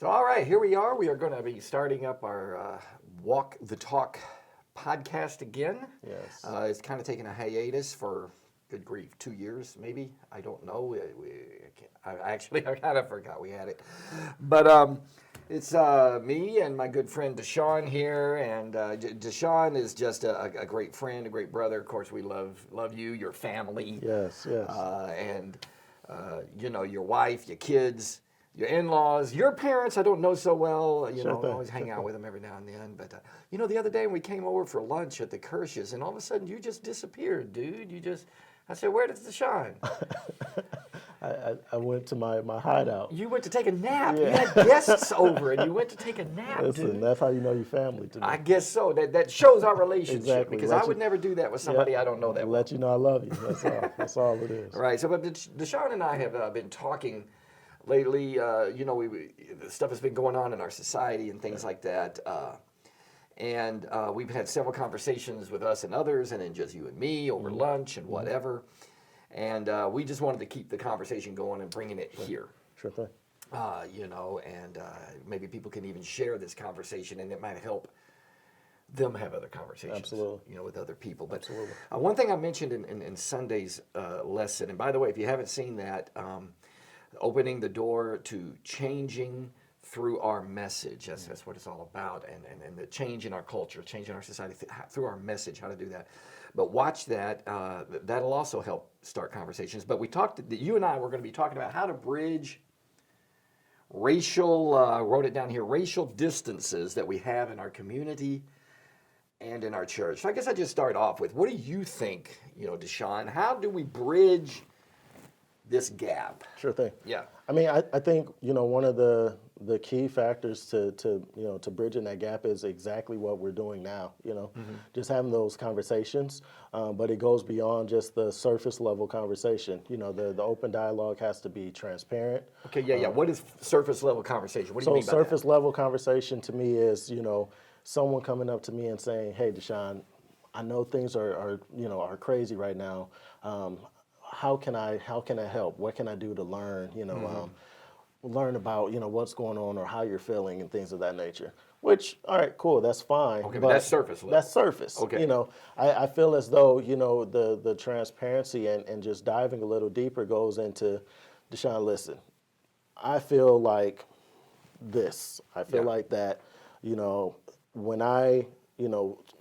So, all right, here we are. We are going to be starting up our Walk the Talk podcast again. Yes. It's kind of taken a hiatus for, good grief, 2 years maybe. I don't know. I kind of forgot we had it. But it's me and my good friend DeShawn here. And DeShawn is just a great friend, a great brother. Of course, we love you, your family. Yes, yes. Your wife, your kids. Your in-laws, your parents, I don't know so well. I always hang out with them every now and then. But, the other day we came over for lunch at the Kirsch's, and all of a sudden you just disappeared, dude. I said, where did DeShawn? I went to my hideout. You went to take a nap. Yeah. You had guests over, and you went to take a nap, Listen, dude. that's how you know your family to me. I guess so. That shows our relationship. Exactly. Because I would never do that with somebody I don't know that well. Let you know I love you. That's all. That's all it is. Right. So, but DeShawn and I have been talking lately. The stuff has been going on in our society and things like that. And we've had several conversations with us and others, and then just you and me over lunch and whatever. And we just wanted to keep the conversation going and bringing it here. Sure thing. Maybe people can even share this conversation, and it might help them have other conversations. Absolutely. With other people. But Absolutely. One thing I mentioned in Sunday's lesson, and by the way, if you haven't seen that, opening the door to changing through our message. That's what it's all about. And the change in our culture, change in our society through our message, how to do that. But watch that. That'll also help start conversations. But you and I were going to be talking about how to bridge racial, wrote it down here, racial distances that we have in our community and in our church. So I guess I just start off with, what do you think, DeShawn, how do we bridge this gap? Sure thing. Yeah. I mean, I think, one of the key factors to bridging that gap is exactly what we're doing now, just having those conversations. But it goes beyond just the surface level conversation. The open dialogue has to be transparent. Okay, yeah. What is surface level conversation? What do you mean by that? So surface level conversation to me is, someone coming up to me and saying, hey, DeShawn, I know things are crazy right now. How can I help? What can I do to learn? Learn about what's going on or how you're feeling and things of that nature. Which, all right, cool, that's fine. Okay, but that's surface level. That's surface. Okay. I feel as though the transparency and just diving a little deeper goes into, DeShawn, listen, I feel like this. I feel like that.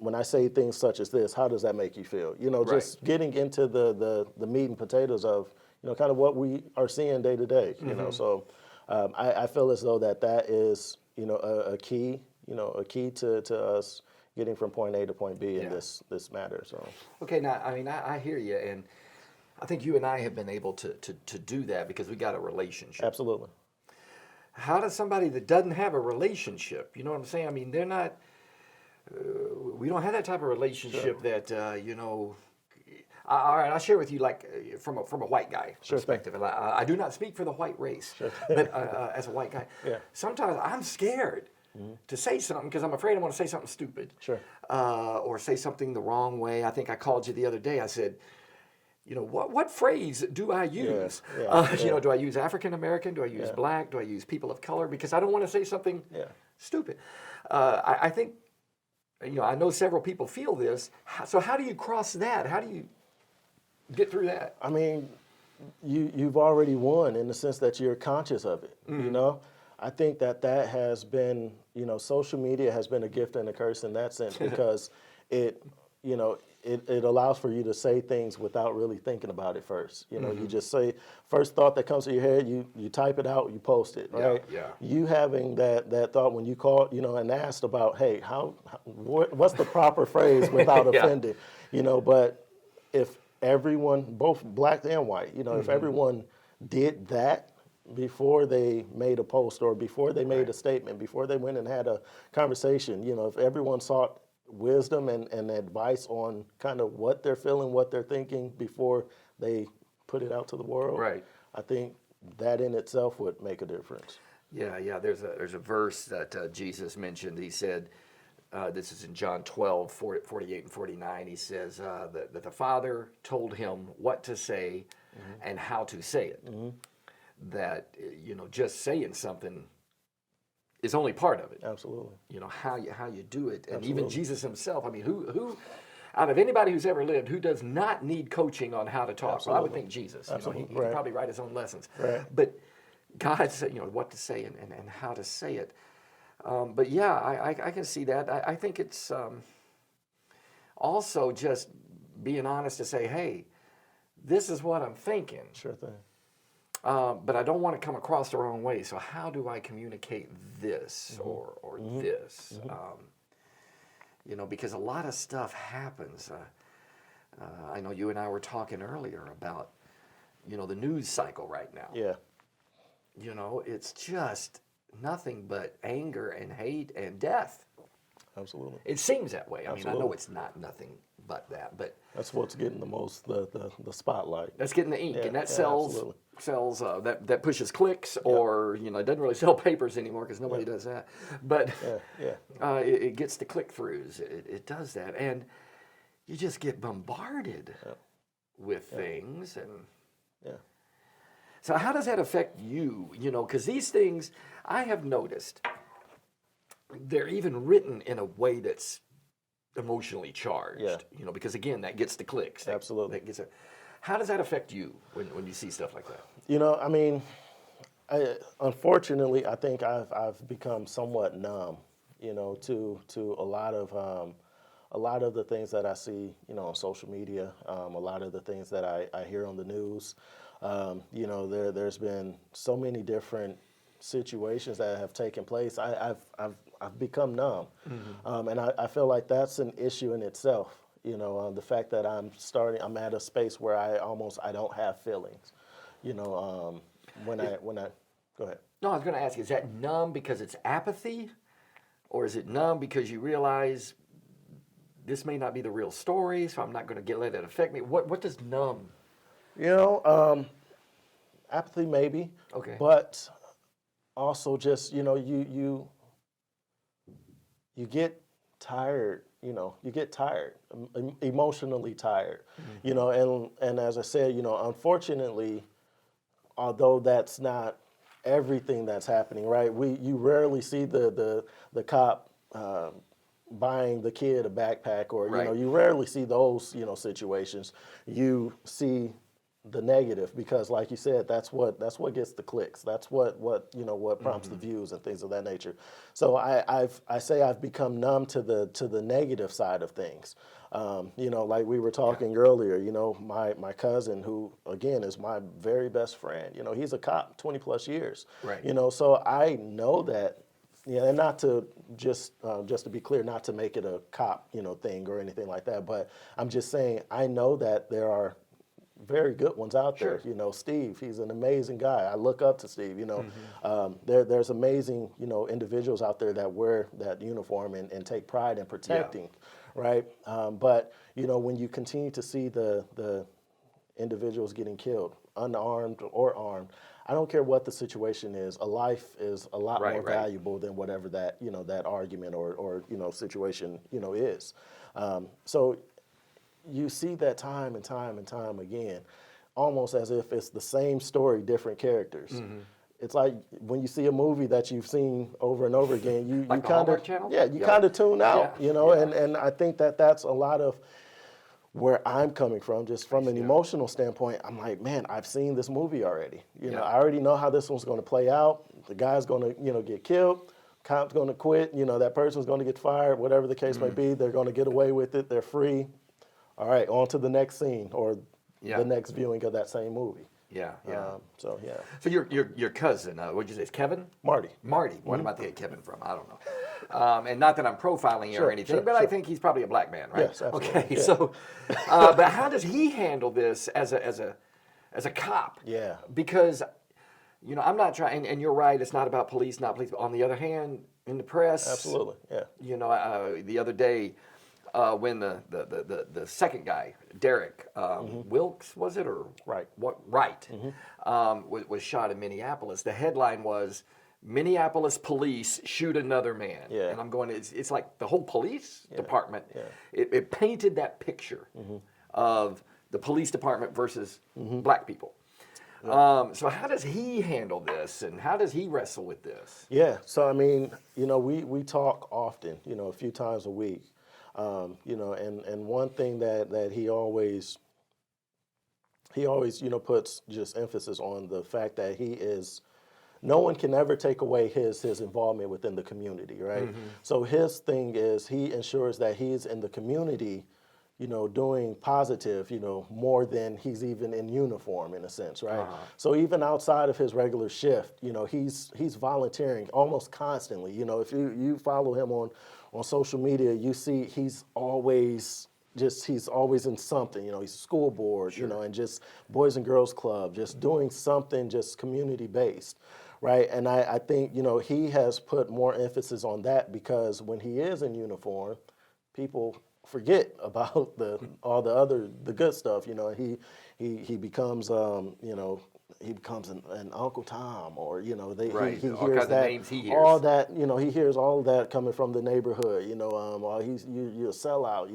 When I say things such as this, how does that make you feel? Just getting into the meat and potatoes of, kind of what we are seeing day to day, So I feel as though that is, a key to us getting from point A to point B in this matter. So. Okay, now, I hear you, and I think you and I have been able to do that because we got a relationship. Absolutely. How does somebody that doesn't have a relationship, you know what I'm saying? They're not, we don't have that type of relationship that, all right, I'll share with you from a white guy perspective. I do not speak for the white race, but as a white guy, sometimes I'm scared to say something because I'm afraid I'm going to say something stupid. Sure. Or say something the wrong way. I think I called you the other day. I said, what phrase do I use? Do I use African American? Do I use black? Do I use people of color? Because I don't want to say something stupid. I think, I know several people feel this. So how do you cross that? How do you get through that? I mean, you've already won in the sense that you're conscious of it, I think that has been, social media has been a gift and a curse in that sense because it allows for you to say things without really thinking about it first. You just say, first thought that comes to your head, you type it out, you post it, right? Yeah. You having that thought when you called, and asked about, hey, what's the proper phrase without offending, but if everyone, both black and white, if everyone did that before they made a post or before they made a statement, before they went and had a conversation, if everyone sought wisdom and advice on kind of what they're feeling, what they're thinking before they put it out to the world, I think that in itself would make a difference. Yeah. There's a verse that Jesus mentioned. He said, this is in John 12, 48 and 49. He says that the Father told him what to say and how to say it. That, just saying something is only part of it. Absolutely. You know, how you do it. And Absolutely. even Jesus himself, I mean, who out of anybody who's ever lived, who does not need coaching on how to talk? Absolutely. Well, I would think Jesus. Absolutely. He could probably write his own lessons. Right. But God said, what to say and how to say it. But yeah, I can see that. I think it's also just being honest to say, hey, this is what I'm thinking. Sure thing. But I don't want to come across the wrong way. So how do I communicate this or this? Because a lot of stuff happens. I know you and I were talking earlier about, the news cycle right now. Yeah. It's just nothing but anger and hate and death. Absolutely. It seems that way. I mean, I know Absolutely. it's not nothing but that, but That's what's getting the most the spotlight. that's getting the ink, Yeah, and that yeah, sells that pushes clicks, or it doesn't really sell papers anymore because nobody does that. But it gets the click throughs. It does that, and you just get bombarded with things. And so, how does that affect you? Because these things I have noticed, they're even written in a way that's emotionally charged. Yeah. Because again, that gets the clicks. Absolutely. How does that affect you when you see stuff like that? I mean, unfortunately, I think I've become somewhat numb, to a lot of the things that I see, on social media, a lot of the things that I hear on the news. There's been so many different situations that have taken place. I've become numb, and I feel like that's an issue in itself. The fact that I'm at a space where I don't have feelings. When I go ahead. No, I was going to ask you, is that numb because it's apathy, or is it numb because you realize this may not be the real story, so I'm not going to let it affect me? What does numb? Apathy maybe. Okay. But also just you get tired. You get tired, emotionally tired. And as I said, unfortunately, although that's not everything that's happening, right? You rarely see the cop buying the kid a backpack, or Right. You rarely see those situations. You see the negative because, like you said, that's what gets the clicks. That's what prompts the views and things of that nature. So I say I've become numb to the negative side of things. Like we were talking earlier. My cousin, who again is my very best friend. He's a cop, 20 plus years. Right. So I know that. Yeah, and not to just to be clear, not to make it a cop thing or anything like that. But I'm just saying I know that there are very good ones out there. Sure. Steve, he's an amazing guy. I look up to Steve. There's amazing individuals out there that wear that uniform and take pride in protecting, right? But when you continue to see the individuals getting killed, unarmed or armed, I don't care what the situation is. A life is a lot more valuable than whatever that that argument or situation is. So you see that time and time and time again, almost as if it's the same story, different characters. Mm-hmm. It's like when you see a movie that you've seen over and over again, you Like the kind Hallmark of Channel? kind of tune out, Yeah. and I think that's a lot of where I'm coming from, just from an emotional standpoint. I'm like, man, I've seen this movie already. I already know how this one's going to play out. The guy's going to get killed. Cop's going to quit. That person's going to get fired. Whatever the case may be, they're going to get away with it. They're free. All right, on to the next scene or the next viewing of that same movie. Yeah. So your cousin, what'd you say? It's Kevin? Marty. What about to get Kevin from? I don't know. And not that I'm profiling you or anything, but I think he's probably a black man, right? Yes, absolutely. Okay, so, but how does he handle this as a cop? Yeah. Because, I'm not trying, and you're right, it's not about police, not police. But on the other hand, in the press, Absolutely. Yeah. the other day, when the second guy, Derek Wilkes, was it, or Right. What? Right, was shot in Minneapolis. The headline was Minneapolis police shoot another man. Yeah. And I'm going, it's like the whole police department. Yeah. It painted that picture of the police department versus black people. So how does he handle this, and how does he wrestle with this? Yeah. So I mean, we talk often, a few times a week, and one thing that he always puts just emphasis on the fact that no one can ever take away his involvement within the community, right? So his thing is he ensures that he's in the community, doing positive, more than he's even in uniform in a sense, right? So even outside of his regular shift, he's volunteering almost constantly. If you follow him on social media, you see he's always in something, he's school board, and just Boys and Girls Club, just doing something just community based, right? And I think, he has put more emphasis on that because when he is in uniform, people forget about all the good stuff, he becomes, he becomes an Uncle Tom, or he Right. he All hears kinds of that names he hears. all that he hears all of that coming from the neighborhood. Or you're a sellout.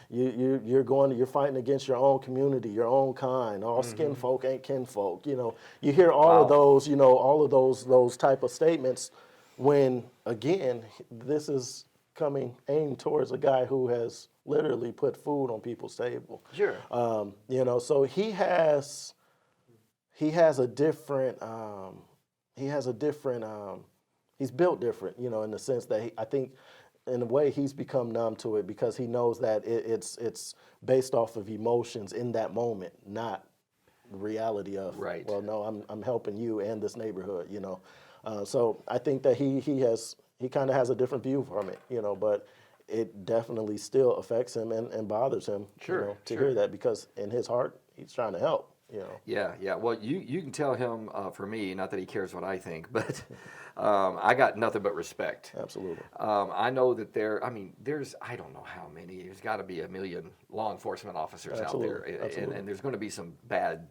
You're fighting against your own community, your own kind. All skin folk ain't kinfolk. You hear all of those. All of those type of statements. When again, this is coming aimed towards a guy who has literally put food on people's table. Sure. So he has a different he's built different, in the sense that I think in a way he's become numb to it because he knows that it's based off of emotions in that moment, not reality of, Right. well, no, I'm helping you and this neighborhood, so I think that he kind of has a different view from it, but it definitely still affects him and bothers him, to hear that, because in his heart he's trying to help. Yeah. Well, you can tell him, for me, not that he cares what I think, but I got nothing but respect. Absolutely. I know that there's, I don't know how many, there's got to be 1 million law enforcement officers out there. And there's going to be some bad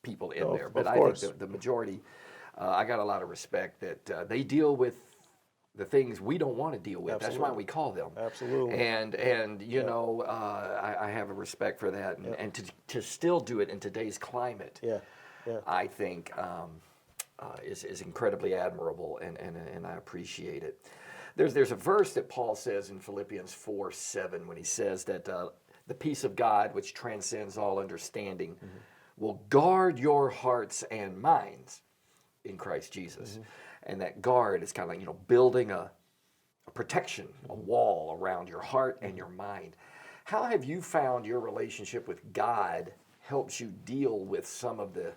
people in there. But I think the majority, I got a lot of respect that they deal with the things we don't want to deal with. Absolutely. That's why we call them. Absolutely. And I have a respect for that, and to still do it in today's climate, I think is incredibly admirable, and I appreciate it. There's a verse that Paul says in Philippians 4:7 when he says that the peace of God, which transcends all understanding, will guard your hearts and minds in Christ Jesus. And that guard is kind of like, building a protection, a wall around your heart and your mind. How have you found your relationship with God helps you deal with some of the,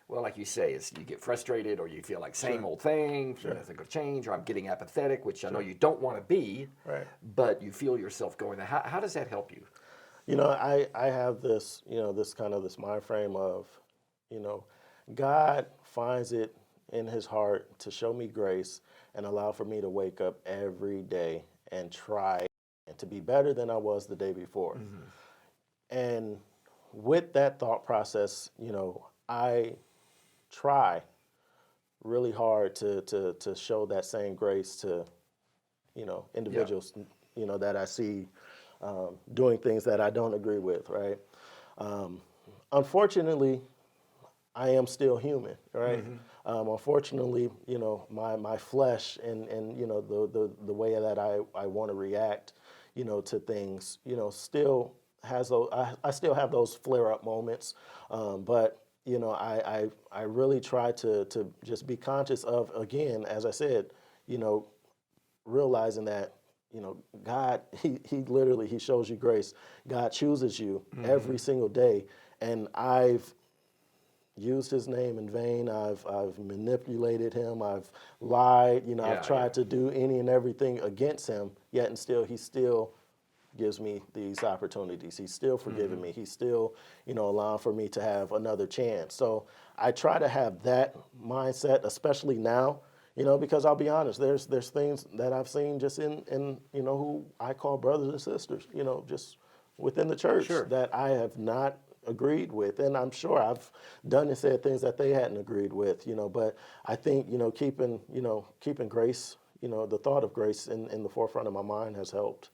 well, like you say, you get frustrated, or you feel like same old thing, nothing going to change, or I'm getting apathetic, which I know you don't want to be, but you feel yourself going there. How does that help you? I have this, this mind frame of, God finds it in his heart to show me grace and allow for me to wake up every day and try and to be better than I was the day before. And with that thought process, I try really hard to show that same grace to, individuals, that I see doing things that I don't agree with, right? Unfortunately, I am still human, right? Unfortunately, my flesh and the way that I want to react, to things, still has those. I still have those flare up moments, but I really try to just be conscious of, again, as I said, realizing that God, he literally, he shows you grace. God chooses you every single day, and I've used his name in vain. I've manipulated him. I've lied. I've tried to do any and everything against him. Yet and still, he still gives me these opportunities. He's still forgiving me. He's still, allowing for me to have another chance. So I try to have that mindset, especially now. Because I'll be honest, there's things that I've seen just in who I call brothers and sisters. Just within the church that I have not agreed with, and I'm sure I've done and said things that they hadn't agreed with, but I think, keeping grace, the thought of grace in the forefront of my mind has helped,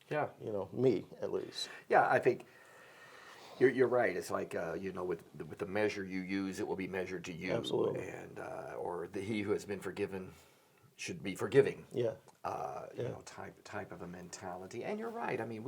me at least. Yeah, I think You're right. It's like with the measure you use, it will be measured to you. Absolutely. And or he who has been forgiven should be forgiving. Yeah. Type of a mentality. And you're right. I mean,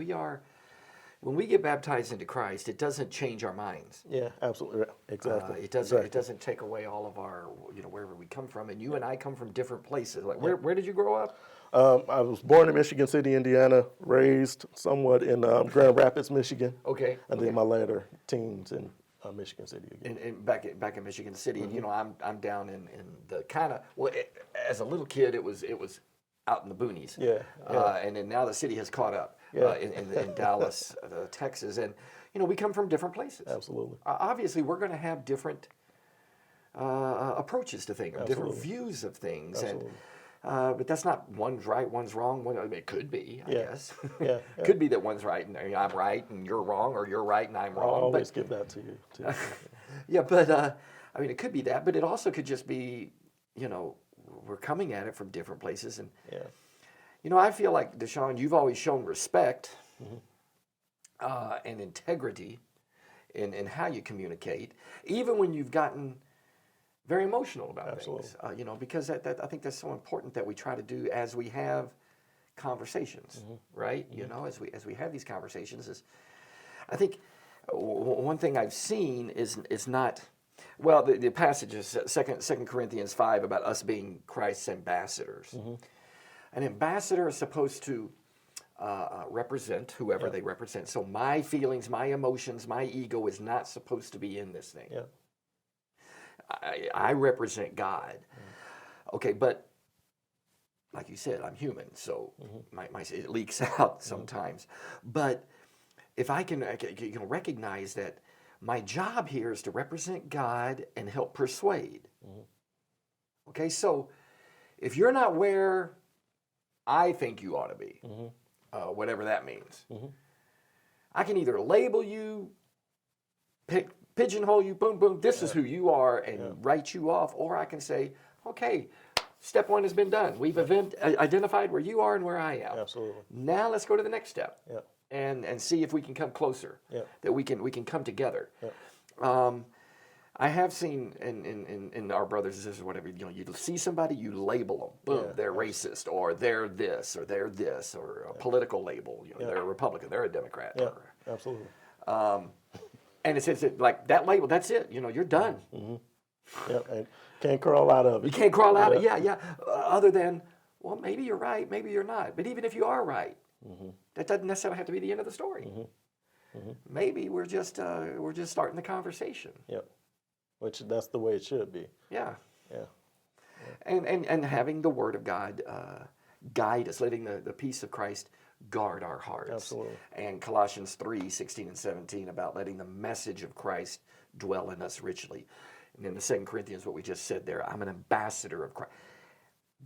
when we get baptized into Christ, it doesn't change our minds. Yeah, absolutely. Exactly. It doesn't. It doesn't take away all of our wherever we come from. And you and I come from different places. Like where did you grow up? I was born in Michigan City, Indiana, raised somewhat in Grand Rapids, Michigan. Okay. And then my later teens in Michigan City again. And back in Michigan City, and I'm down in the kind of as a little kid, it was out in the boonies. Yeah. And then now the city has caught up in Dallas, Texas, and we come from different places. Absolutely. Obviously, we're going to have different approaches to things, different views of things, Absolutely. but that's not one's right, one's wrong. It could be, I guess. Yeah. Could be that one's right and I'm right and you're wrong, or you're right and I'm wrong. I'll always give that to you, too. Yeah, but I mean, it could be that, but it also could just be, we're coming at it from different places. And, I feel like, DeShawn, you've always shown respect and integrity in how you communicate, even when you've gotten very emotional about things. Because I think that's so important that we try to do as we have conversations, right? As we have these conversations, I think one thing I've seen is not. Well, the passage is 2 Corinthians 5 about us being Christ's ambassadors. An ambassador is supposed to represent whoever they represent. So my feelings, my emotions, my ego is not supposed to be in this thing. Yeah. I represent God. Okay, but like you said, I'm human, so it leaks out sometimes. But if I can recognize that my job here is to represent God and help persuade. Okay, so if you're not where I think you ought to be, whatever that means, I can either label you, pigeonhole you, boom, boom, this is who you are, and write you off, or I can say, okay, step one has been done. We've identified where you are and where I am. Absolutely. Now let's go to the next step. Yeah. And see if we can come closer. That we can come together. I have seen in our brothers and sisters, whatever, you see somebody, you label them. Boom, they're racist, or they're this, or they're this, or a political label. They're a Republican, they're a Democrat. Yeah, absolutely. And it says like that label, that's it. You're done. And can't crawl out of it. You can't crawl out of it. Yeah. Other than, well, maybe you're right, maybe you're not. But even if you are right, that doesn't necessarily have to be the end of the story. Maybe we're just starting the conversation. Yep. Which that's the way it should be. Yeah. Yeah. And having the Word of God guide us, letting the peace of Christ guard our hearts. Absolutely. And Colossians 3:16 and 17 about letting the message of Christ dwell in us richly. And then the 2 Corinthians, what we just said there, I'm an ambassador of Christ.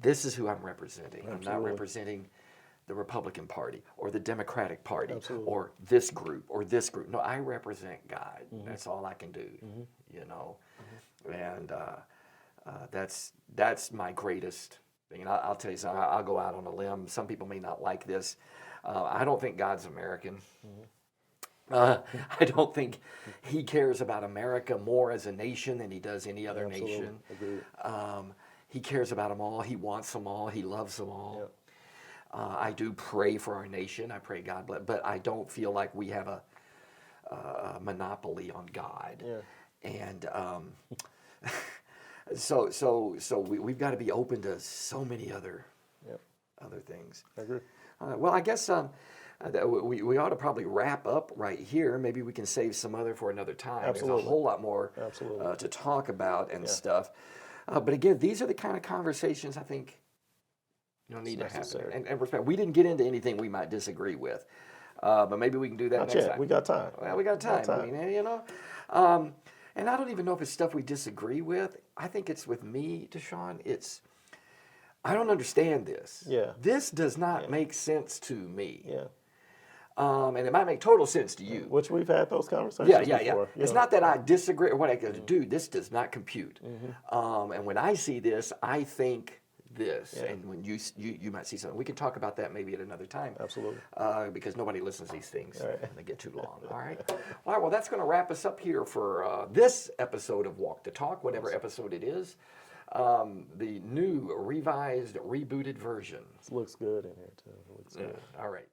This is who I'm representing. Absolutely. I'm not representing the Republican Party or the Democratic Party Absolutely. or this group or this group. No, I represent God. That's all I can do, And that's my greatest thing. And I'll tell you something, I'll go out on a limb. Some people may not like this. I don't think God's American. I don't think he cares about America more as a nation than he does any other nation. Agreed. He cares about them all. He wants them all. He loves them all. Yep. I do pray for our nation. I pray God bless, but I don't feel like we have a monopoly on God. Yeah. And so we've got to be open to so many other things. I agree. Well, I guess we ought to probably wrap up right here. Maybe we can save some other for another time. Absolutely. There's a whole lot more to talk about and stuff. But again, these are the kind of conversations I think need to happen. And respect. We didn't get into anything we might disagree with, but maybe we can do that next time. We got time. Well, we got time. I mean, and I don't even know if it's stuff we disagree with. I think it's with me, DeShawn. I don't understand this. Yeah. This does not make sense to me. Yeah. And it might make total sense to you. Which we've had those conversations before. It's not that I disagree or what I could do. This does not compute. And when I see this, I think this, and when you might see something. We can talk about that maybe at another time. Absolutely. Because nobody listens to these things Right. and they get too long. All right. All right. Well, that's going to wrap us up here for this episode of Walk the Talk, whatever episode it is. The new, revised, rebooted version. It looks good in here too. It looks good. All right.